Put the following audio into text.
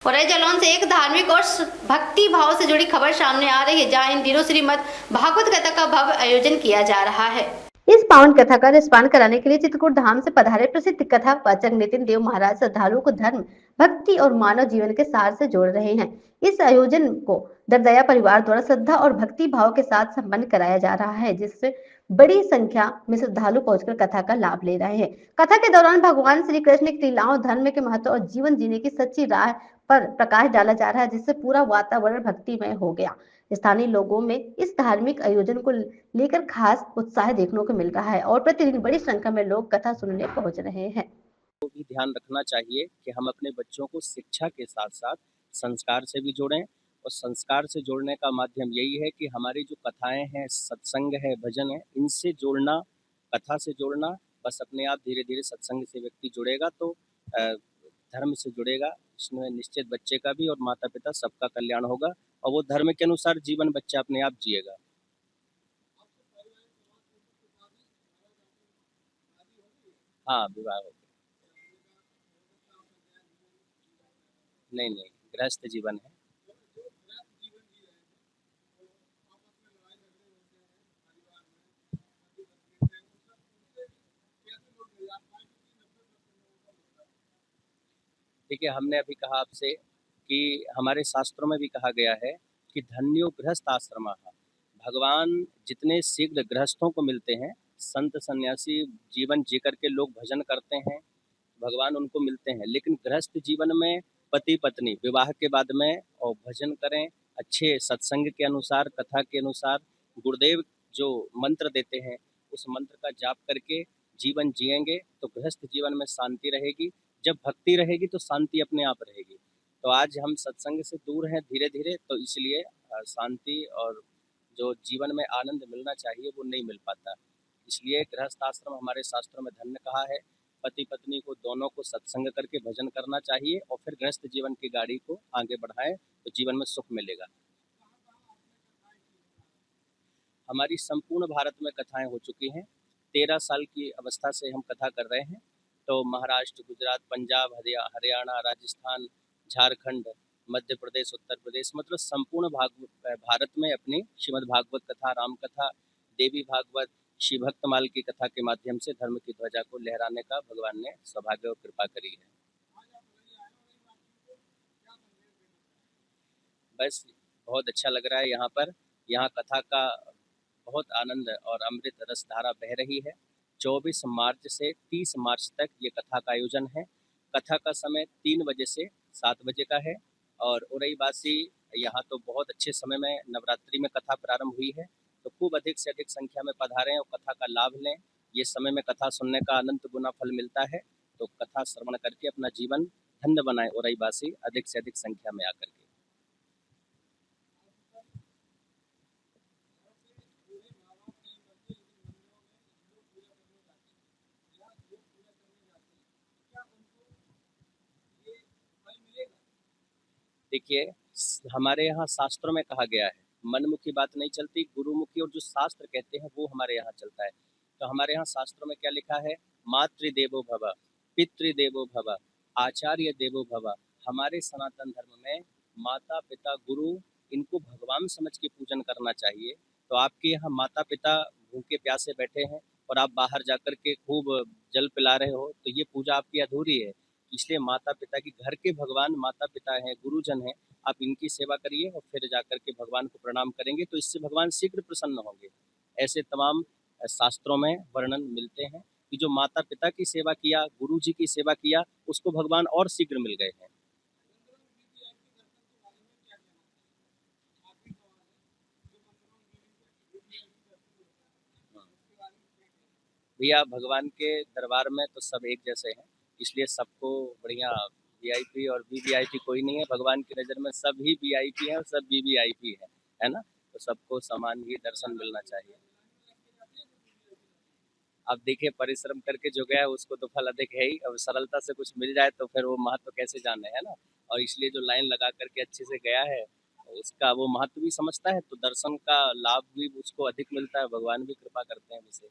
और जालौन से एक धार्मिक और भक्ति भाव से जुड़ी खबर सामने आ रही है, जहां इन दिनों श्रीमद् भागवत कथा का भव्य आयोजन किया जा रहा है। इस पावन कथा का रसपान कराने के लिए चित्रकूट धाम से पधारे प्रसिद्ध कथा वाचक नितिन देव महाराज श्रद्धालुओं को धर्म, भक्ति और मानव जीवन के सार से जोड़ रहे हैं। इस आयोजन को दरदया परिवार द्वारा श्रद्धा और भक्ति भाव के साथ संपन्न कराया जा रहा है, जिससे बड़ी संख्या में श्रद्धालु पहुंचकर कथा का लाभ ले रहे हैं। कथा के दौरान भगवान श्री कृष्ण की लीलाओं, धर्म के महत्व और जीवन जीने की सच्ची राह पर प्रकाश डाला जा रहा है, जिससे पूरा वातावरण भक्तिमय हो गया। स्थानीय लोगों में इस धार्मिक आयोजन को लेकर खास उत्साह देखने को मिल रहा है और प्रतिदिन बड़ी संख्या में लोग कथा सुनने पहुंच रहे हैं। को भी ध्यान रखना चाहिए कि हम अपने बच्चों को शिक्षा के साथ साथ संस्कार से भी जोड़ें, और संस्कार से जोड़ने का माध्यम यही है कि हमारी जो कथाएं हैं, सत्संग है, भजन है, इनसे जोड़ना, कथा से जोड़ना। बस अपने आप धीरे धीरे सत्संग से व्यक्ति जुड़ेगा तो धर्म से जुड़ेगा, इसमें निश्चित बच्चे का भी और माता पिता सबका कल्याण होगा और वो धर्म के अनुसार जीवन बच्चा अपने आप जिएगा। हाँ, विवाह हो गया। नहीं, गृहस्थ जीवन है। देखिए, हमने अभी कहा आपसे कि हमारे शास्त्रों में भी कहा गया है कि धन्यो गृहस्थ आश्रमः। भगवान जितने शीघ्र गृहस्थों को मिलते हैं, संत सन्यासी जीवन जी करके लोग भजन करते हैं, भगवान उनको मिलते हैं, लेकिन गृहस्थ जीवन में पति पत्नी विवाह के बाद में और भजन करें, अच्छे सत्संग के अनुसार, कथा के अनुसार, गुरुदेव जो मंत्र देते हैं उस मंत्र का जाप करके जीवन जिएंगे तो गृहस्थ जीवन में शांति रहेगी। जब भक्ति रहेगी तो शांति अपने आप रहेगी। तो आज हम सत्संग से दूर हैं धीरे धीरे, तो इसलिए शांति और जो जीवन में आनंद मिलना चाहिए वो नहीं मिल पाता। इसलिए गृहस्थ आश्रम हमारे शास्त्रों में धन्य कहा है। पति पत्नी को दोनों को सत्संग करके भजन करना चाहिए और फिर गृहस्थ जीवन की गाड़ी को आगे बढ़ाएं तो जीवन में सुख मिलेगा। हमारी संपूर्ण भारत में कथाएं हो चुकी हैं। 13 साल की अवस्था से हम कथा कर रहे हैं। तो महाराष्ट्र, गुजरात, पंजाब, हरियाणा, राजस्थान, झारखंड, मध्य प्रदेश, उत्तर प्रदेश, मतलब संपूर्ण भारत में अपनी श्रीमद् भागवत कथा, राम कथा, देवी भागवत, श्री भक्तमाल की कथा के माध्यम से धर्म की ध्वजा को लहराने का भगवान ने सौभाग्य और कृपा करी है। बस बहुत अच्छा लग रहा है यहाँ पर। यहाँ कथा का बहुत आनंद और अमृत रस धारा बह रही है। 24 मार्च से 30 मार्च तक ये कथा का आयोजन है। कथा का समय 3 बजे से 7 बजे का है और उरईवासी यहाँ तो बहुत अच्छे समय में नवरात्रि में कथा प्रारंभ हुई है, तो खूब अधिक से अधिक संख्या में पधारें और कथा का लाभ लें। ये समय में कथा सुनने का अनंत गुना फल मिलता है, तो कथा श्रवण करके अपना जीवन धन्य बनाए उरईवासी अधिक से अधिक संख्या में आकर के। देखिए, हमारे यहाँ शास्त्रों में कहा गया है, मनमुखी बात नहीं चलती, गुरुमुखी, और जो शास्त्र कहते हैं वो हमारे यहाँ चलता है। तो हमारे यहाँ शास्त्रों में क्या लिखा है? मातृदेवो भव, पितृदेवो भव, आचार्य देवो भव। हमारे सनातन धर्म में माता पिता गुरु, इनको भगवान समझ के पूजन करना चाहिए। तो आपके यहाँ माता पिता भूखे प्यासे बैठे हैं और आप बाहर जाकर के खूब जल पिला रहे हो, तो ये पूजा आपकी अधूरी है। इसलिए माता पिता की, घर के भगवान माता पिता हैं, गुरुजन हैं, आप इनकी सेवा करिए और फिर जाकर के भगवान को प्रणाम करेंगे तो इससे भगवान शीघ्र प्रसन्न होंगे। ऐसे तमाम शास्त्रों में वर्णन मिलते हैं कि जो माता पिता की सेवा किया, गुरु जी की सेवा किया, उसको भगवान और शीघ्र मिल गए हैं। भैया, भगवान के दरबार में तो सब एक जैसे हैं, इसलिए सबको बढ़िया वीआईपी और वीवीआईपी कोई नहीं है। भगवान की नज़र में सब ही वीआईपी है और सब वीवीआईपी है ना? तो सबको समान ही दर्शन मिलना चाहिए। अब देखिए, परिश्रम करके जो गया है उसको तो फल अधिक है ही। अब सरलता से कुछ मिल जाए तो फिर वो महत्व कैसे जाने, है ना? और इसलिए जो लाइन लगा करके अच्छे से गया है उसका वो महत्व भी समझता है, तो दर्शन का लाभ भी उसको अधिक मिलता है, भगवान भी कृपा करते हैं विशेष।